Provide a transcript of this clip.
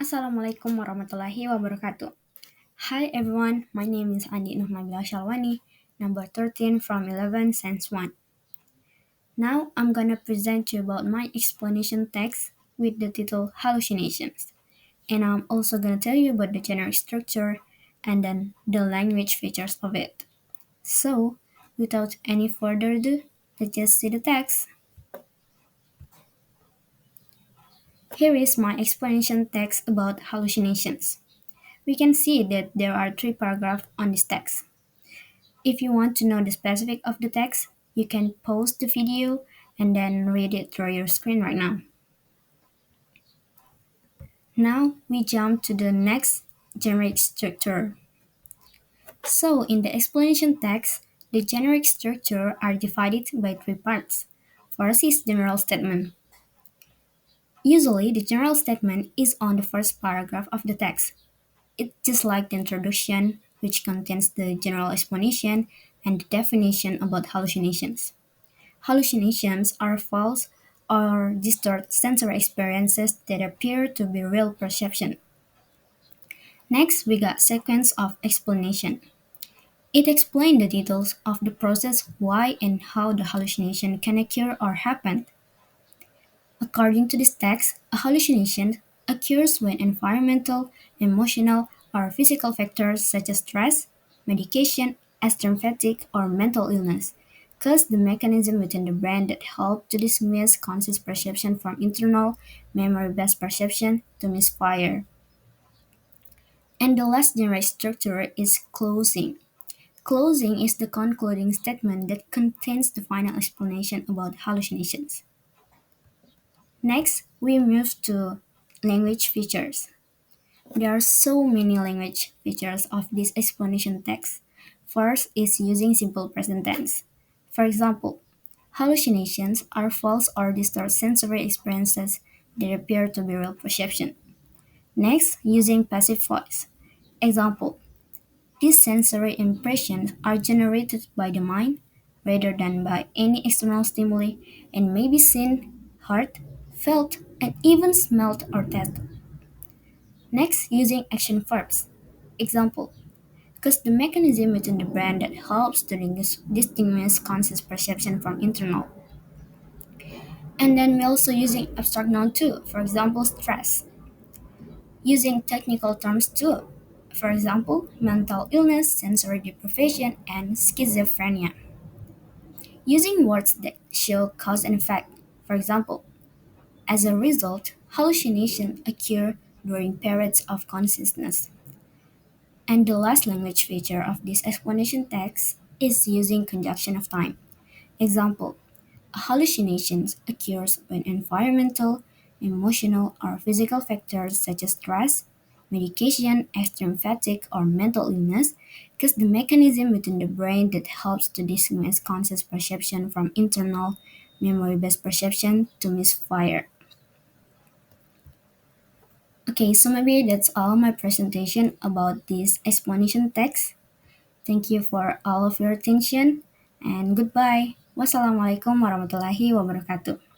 Assalamualaikum warahmatullahi wabarakatuh. Hi everyone, my name is Andi Nur Nabila Syalwani, number 13 from 11 Science 1. Now I'm gonna present you about my explanation text with the title Hallucinations. And I'm also gonna tell you about the generic structure and then the language features of it. So, without any further ado, let's just see the text. Here is my explanation text about hallucinations. We can see that there are three paragraphs on this text. If you want to know the specific of the text, you can pause the video and then read it through your screen right now. Now we jump to the next generic structure. So in the explanation text, the generic structure are divided by three parts. First is general statement. Usually the general statement is on the first paragraph of the text. It's just like the introduction, which contains the general explanation and the definition about hallucinations. Hallucinations are false or distorted sensory experiences that appear to be real perception. Next, we got sequence of explanation. It explains the details of the process why and how the hallucination can occur or happen. According to this text, a hallucination occurs when environmental, emotional, or physical factors such as stress, medication, extreme fatigue, or mental illness cause the mechanism within the brain that help to distinguish conscious perception from internal, memory-based perception to misfire. And the last generic structure is closing. Closing is the concluding statement that contains the final explanation about hallucinations. Next, we move to language features. There are so many language features of this explanation text. First is using simple present tense. For example, hallucinations are false or distorted sensory experiences that appear to be real perception. Next, using passive voice. Example, these sensory impressions are generated by the mind rather than by any external stimuli and may be seen, heard, felt, and even smelled or tasted. Next, using action verbs. Example, because the mechanism within the brain that helps to distinguish conscious perception from internal. And then we're also using abstract noun too, for example, stress. Using technical terms too, for example, mental illness, sensory deprivation, and schizophrenia. Using words that show cause and effect, for example, as a result, hallucinations occur during periods of consciousness. And the last language feature of this explanation text is using conjunction of time. Example, a hallucination occurs when environmental, emotional, or physical factors such as stress, medication, extreme fatigue, or mental illness cause the mechanism within the brain that helps to distinguish conscious perception from internal, memory-based perception to misfire. Okay, so maybe that's all my presentation about this explanation text. Thank you for all of your attention and goodbye. Wassalamualaikum warahmatullahi wabarakatuh.